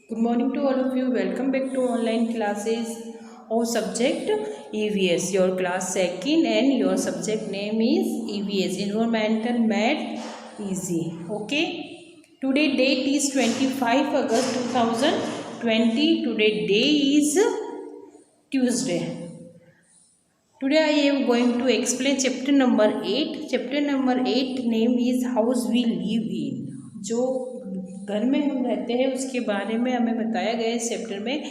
Good morning to all of you. Welcome back to online classes of subject EVS. Your class second and your subject name is EVS, Environmental Math Easy. Okay. Today date is 25 August 2020. Today day is Tuesday. Today I am going to explain chapter number 8. Chapter number 8 name is House We Live In. जो घर में हम रहते हैं उसके बारे में हमें बताया गया है इस चैप्टर में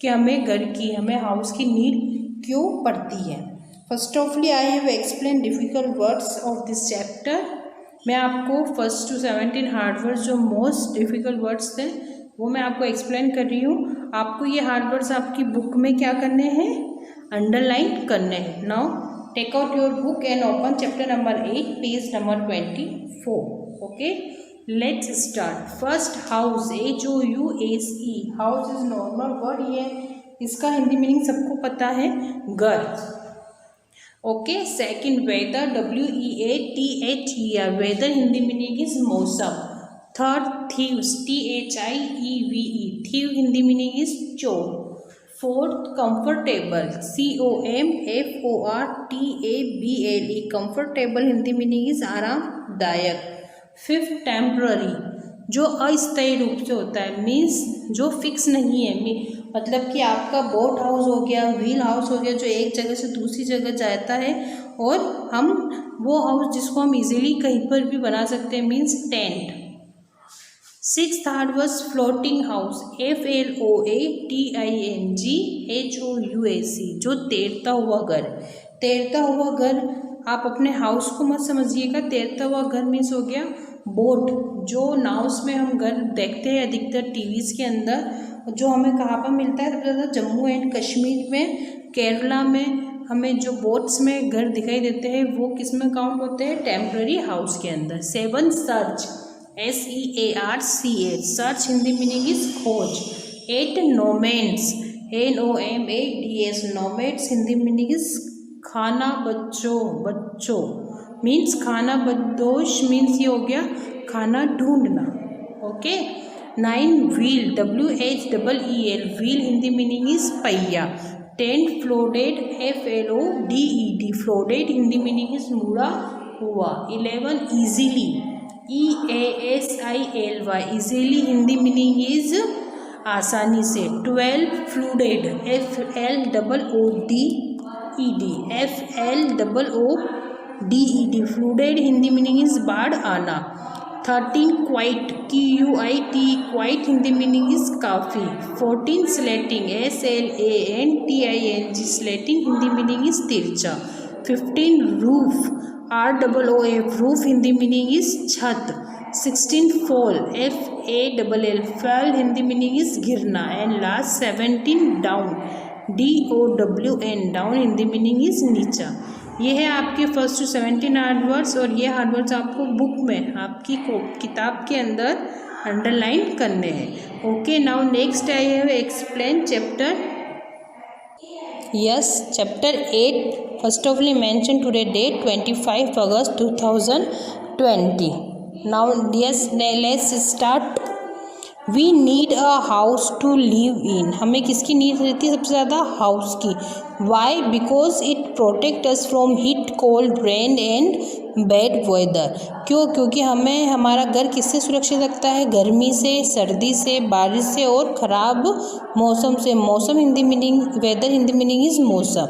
कि हमें हाउस की नीड क्यों पड़ती है। First ऑफली I have explain difficult words of this chapter. मैं आपको 1 to 17 हार्ड वर्ड्स जो मोस्ट डिफ़िकल्ट वर्ड्स थे वो मैं आपको एक्सप्लेन कर रही हूँ। आपको ये हार्ड वर्ड्स आपकी बुक में क्या करने हैं, अंडरलाइन करने हैं। Now take out your book and open chapter number 8 page number 24। Okay, let's start. First house, HOUSE, house is normal word. ये इसका हिंदी मीनिंग सबको पता है, घर। Okay, second weather, WEATHER, weather Hindi meaning is मौसम। Third thieves, THIEVE, thieve Hindi meaning is चोर। Fourth comfortable, COMFORTABLE, comfortable Hindi meaning is आरामदायक। Fifth temporary, जो अस्थायी रूप से होता है, मीन्स जो फिक्स नहीं है, मतलब कि आपका बोट हाउस हो गया, व्हील हाउस हो गया, जो एक जगह से दूसरी जगह जाता है और हम वो हाउस जिसको हम इजीली कहीं पर भी बना सकते हैं, means tent. Six third verse floating house, FLOATING HOUSE, जो तैरता हुआ घर। तैरता हुआ घर आप अपने हाउस को मत समझिएगा, तैरता हुआ घर मीन्स हो गया बोट, जो नाव्स में हम घर देखते हैं अधिकतर टीवीज़ के अंदर, जो हमें कहाँ पर मिलता है, सबसे ज़्यादा जम्मू एंड कश्मीर में, केरला में हमें जो बोट्स में घर दिखाई देते हैं वो किस में काउंट होते हैं, टेम्पररी हाउस के अंदर। Seven search, SEARCH, search Hindi meaning is खोज। Eight nomads, NOMADS, nomads Hindi meaning is खाना बच्चों मीन्स खाना बदोश, मीन्स ये हो गया खाना ढूंढना। Okay. Nine wheel, WHEEL, wheel Hindi meaning is पहिया। Ten फ्लोडेड, FLODED, फ्लोडेड Hindi meaning is मुड़ा हुआ। 11 easily, EASILY, easily Hindi meaning is आसानी से। 12 फ्लूडेड, FLOODED, फ्लूडेड हिंदी मीनिंग इज बाढ़ आना। 13 quite, QUIT, quite Hindi meaning is काफ़ी। 14 स्लेटिंग, SLANTING, स्लेटिंग हिंदी मीनिंग इज तिरछा। 15 roof, ROOF, roof Hindi meaning is छत। 16 fall, FALL, fall Hindi meaning is गिरना। And last 17 down, DOWN, down Hindi meaning is नीचा। ये है आपके फर्स्ट टू 17 हार्ड वर्ड्स, और ये हार्ड वर्ड्स आपको बुक में आपकी किताब के अंदर अंडरलाइन करने हैं। Okay, now next I have explain chapter, yes, chapter 8। First of all mention today date 25 August 2020। Now yes, let's start. We need a house to live in, हमें किसकी नीड रहती है सबसे ज़्यादा, हाउस की। Why? Because it protect us from heat, cold, rain and bad weather. क्यों? क्योंकि हमें हमारा घर किससे सुरक्षित रखता है, गर्मी से, सर्दी से, बारिश से और ख़राब मौसम से। मौसम Hindi meaning, weather Hindi meaning is मौसम।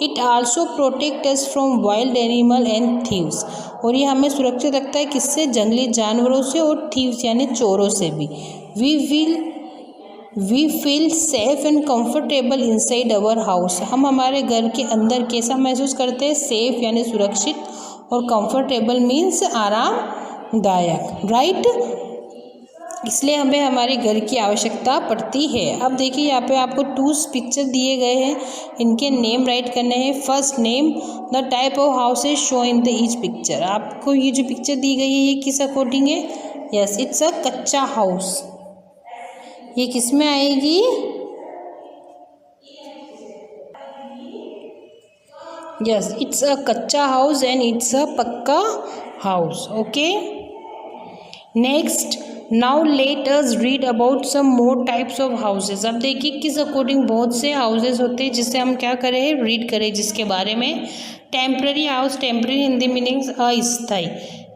It also protect us from wild animal and thieves, और ये हमें सुरक्षित रखता है किससे, जंगली जानवरों से और थीव्स यानी चोरों से भी। We feel safe and comfortable inside our house, हम हमारे घर के अंदर कैसा महसूस करते हैं, सेफ यानी सुरक्षित, और कंफर्टेबल मीन्स आरामदायक, राइट। इसलिए हमें हमारे घर की आवश्यकता पड़ती है। अब देखिए यहाँ पे आपको 2 पिक्चर दिए गए हैं, इनके नेम राइट करने हैं। First name, the type of house is show in the each picture. आपको ये जो पिक्चर दी गई है ये किस अकॉर्डिंग है, यस, इट्स अ कच्चा हाउस। ये किस में आएगी, यस, इट्स अ कच्चा house and it's a pucca house. Okay, next now let us read about some more types of houses. अब देखिए किस अकॉर्डिंग बहुत से हाउसेज होते हैं जिससे हम क्या करें, रीड करें जिसके बारे में। Temporary house, temporary Hindi meanings अस्थायी,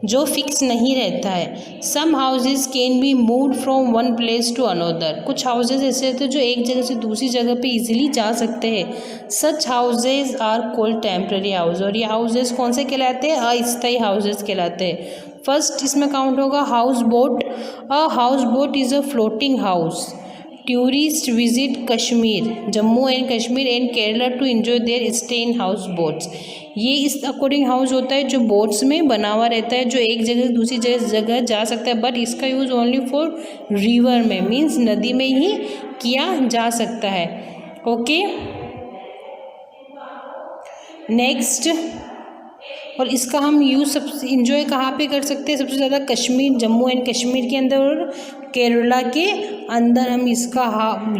जो फिक्स नहीं रहता है। Some houses can be moved from one place to another, कुछ हाउसेज ऐसे होते हैं जो एक जगह से दूसरी जगह पे इजीली जा सकते हैं। Such houses are called temporary house, और ये हाउसेज कौन से कहलाते हैं, अस्थायी हाउसेज कहलाते हैं। फर्स्ट इसमें काउंट होगा house boat. A house boat is a floating house. Tourist visit Kashmir, Jammu and Kashmir and Kerala to enjoy their stay in house boats. ये इस अकॉर्डिंग हाउस होता है जो बोट्स में बना हुआ रहता है, जो एक जगह से दूसरी जगह जा सकता है, बट इसका यूज़ ओनली फॉर रिवर में, मीन्स नदी में ही किया जा सकता है। ओके, नेक्स्ट, और इसका हम यूज़ सबसे इंजॉय कहाँ पे कर सकते हैं, सबसे ज़्यादा कश्मीर, जम्मू एंड कश्मीर के अंदर और केरला के अंदर हम इसका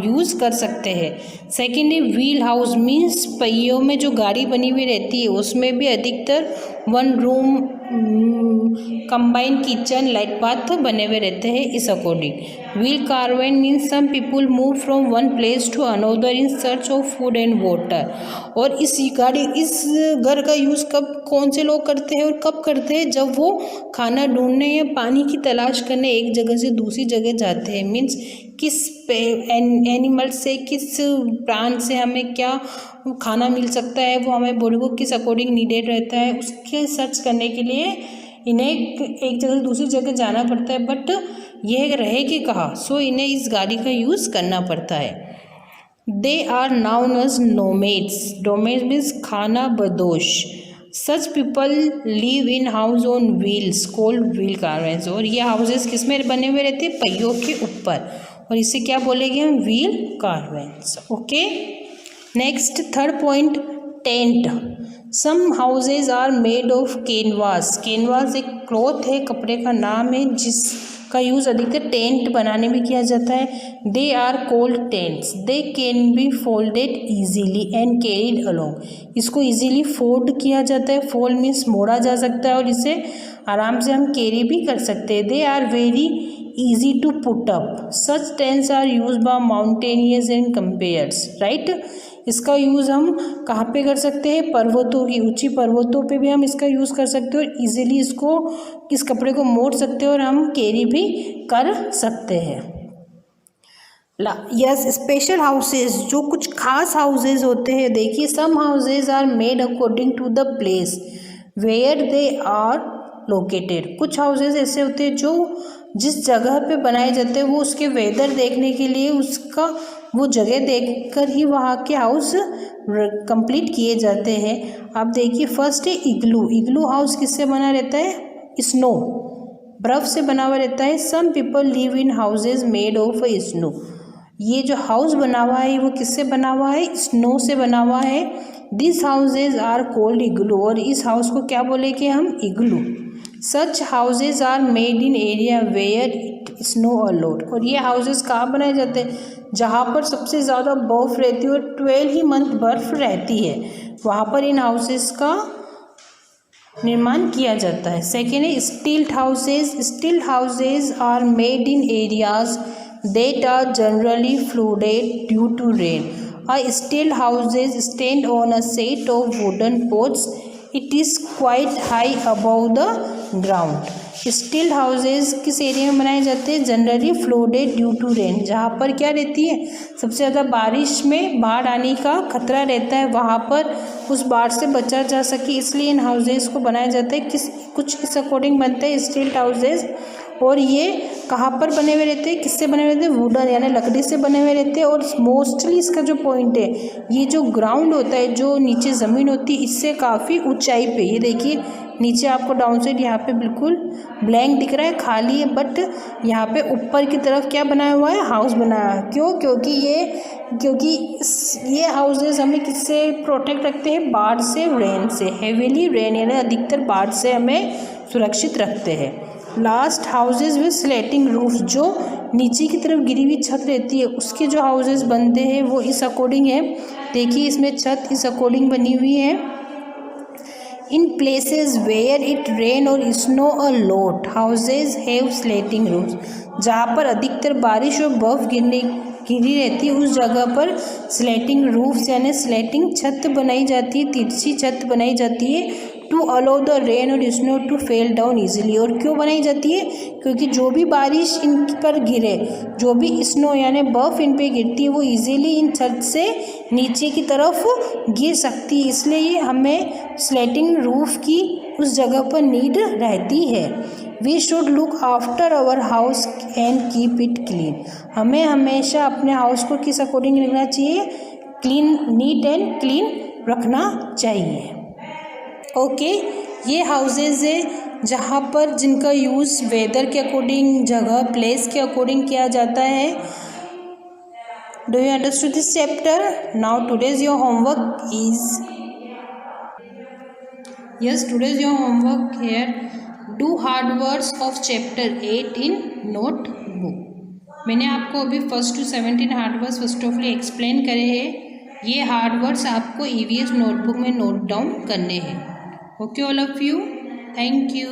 यूज़ कर सकते हैं। सेकेंड है व्हील हाउस, मीन्स पहियों में जो गाड़ी बनी हुई रहती है उसमें भी अधिकतर one room combined kitchen light bath बने हुए रहते हैं इस according. Wheel caravan means some people move from one place to another in search of food and water. और इस घर का यूज़ कौन से लोग करते हैं और कब करते हैं, जब वो खाना ढूंढने या पानी की तलाश करने एक जगह से दूसरी जगह जाते हैं। मीन्स किस एनिमल से, किस प्राणी से हमें क्या खाना मिल सकता है, वो हमें बॉडी को किस अकॉर्डिंग नीडेड रहता है, उसके सर्च करने के लिए इन्हें एक जगह से दूसरी जगह जाना पड़ता है, बट यह रहेगी कहाँ, सो इन्हें इस गाड़ी का यूज़ करना पड़ता है। They are known as nomads. Nomads means खाना बदोश। Such people live in house on wheels called wheel caravans. और ये हाउसेस किस में बने हुए रहते हैं, पहियों के ऊपर, और इसे क्या बोलेंगे हम, wheel caravans. Okay, next third point, tent. Some houses are made of canvas. Canvas एक क्लॉथ है, कपड़े का नाम है, जिसका यूज़ अधिकतर टेंट बनाने में किया जाता है। They are cold tents. They can be folded easily and carried along. इसको ईजीली फोल्ड किया जाता है, फोल्ड मीन्स मोड़ा जा सकता है, और इसे आराम से हम कैरी भी कर सकते हैं। They are very easy to put up. Such tents are use by mountaineers and campers, right. इसका यूज़ हम कहाँ पे कर सकते हैं, पर्वतों की, ऊंची पर्वतों पे भी हम इसका यूज़ कर सकते हैं, और इजीली इस कपड़े को मोड़ सकते हैं और हम कैरी भी कर सकते हैं। यस, स्पेशल हाउसेज, जो कुछ खास हाउसेज होते हैं। देखिए, some houses are made according to the place where they are located. कुछ हाउसेज ऐसे होते हैं जो जिस जगह पे बनाए जाते हैं वो उसके वेदर देखने के लिए वो जगह देखकर ही वहाँ के हाउस कंप्लीट किए जाते हैं। अब देखिए, फर्स्ट है इग्लू। इग्लू हाउस किससे बना रहता है, स्नो, बर्फ से बना हुआ रहता है। Some people live in houses made of snow. ये जो हाउस बना हुआ है वो किससे बना हुआ है, स्नो से बना हुआ है। This houses are called igloo. और इस हाउस को क्या बोलेंगे हम, igloo. Such houses are made in area where it snow a lot. और ये हाउसेज कहाँ बनाए जाते हैं, जहाँ पर सबसे ज़्यादा बर्फ़ रहती है और 12 ही मंथ बर्फ़ रहती है, वहाँ पर इन हाउसेज का निर्माण किया जाता है। सेकेंड है stilt houses. Stilt houses are made in areas that are generally flooded due to rain. A stilt houses stand on a set of wooden posts. It is quite high above the ground. स्टिल्ट houses किस area में बनाए जाते हैं, generally फ्लोडेड due to rain, जहाँ पर क्या रहती है, सबसे ज़्यादा बारिश में बाढ़ आने का खतरा रहता है, वहाँ पर उस बाढ़ से बचा जा सके, इसलिए इन हाउसेज को बनाया जाता है। कुछ इस अकॉर्डिंग बनते हैं स्टिल्ट हाउसेज। और ये कहाँ पर बने हुए रहते हैं, किससे बने हुए रहते हैं, वुडन यानी लकड़ी से बने हुए रहते हैं। और मोस्टली इसका जो पॉइंट है, ये जो ग्राउंड होता है, जो नीचे ज़मीन होती है, इससे काफ़ी ऊंचाई पे, ये देखिए नीचे आपको डाउन साइड यहाँ पे बिल्कुल ब्लैंक दिख रहा है, खाली है, बट यहाँ पे ऊपर की तरफ क्या बनाया हुआ है, हाउस बनाया है। क्यों, क्योंकि ये हाउसेज हमें किससे प्रोटेक्ट रखते हैं, बाढ़ से, रेन से, हेवीली रेन यानी अधिकतर बाढ़ से हमें सुरक्षित रखते हैं। लास्ट हाउसेज विद स्लेटिंग रूफ, जो नीचे की तरफ गिरी हुई छत रहती है, उसके जो हाउसेज बनते हैं वो इस अकॉर्डिंग है। देखिए इसमें छत इस अकॉर्डिंग बनी हुई है। In places where it rain or snow a lot, houses have slating roofs. जहाँ पर अधिकतर बारिश और बर्फ गिरी रहती है उस जगह पर स्लेटिंग रूफ्स यानी स्लेटिंग छत बनाई जाती है, तिरछी छत बनाई जाती है टू अलाउ द रेन और snow to fell down easily. और क्यों बनाई जाती है? क्योंकि जो भी बारिश इन पर गिरे, जो भी स्नो यानी बर्फ़ इन पे गिरती है वो इजीली इन छत से नीचे की तरफ गिर सकती है, इसलिए हमें स्लेटिंग रूफ की उस जगह पर नीड रहती है। We should look after our house and keep it clean. हमें हमेशा अपने हाउस को किस अकॉर्डिंग रखना चाहिए? क्लीन, नीट एंड क्लीन रखना चाहिए। ओके, ये हाउसेज है जहाँ पर जिनका यूज़ वेदर के अकॉर्डिंग, जगह प्लेस के अकॉर्डिंग किया जाता है। Do you understood this chapter? Now today's your homework is today's your homework here. Do hard words of chapter 8 in notebook. मैंने आपको अभी 1 to 17 hard words first of explain करे हैं। ये हार्ड वर्ड्स आपको EVS नोटबुक में note down करने हैं। Okay all of you, thank you.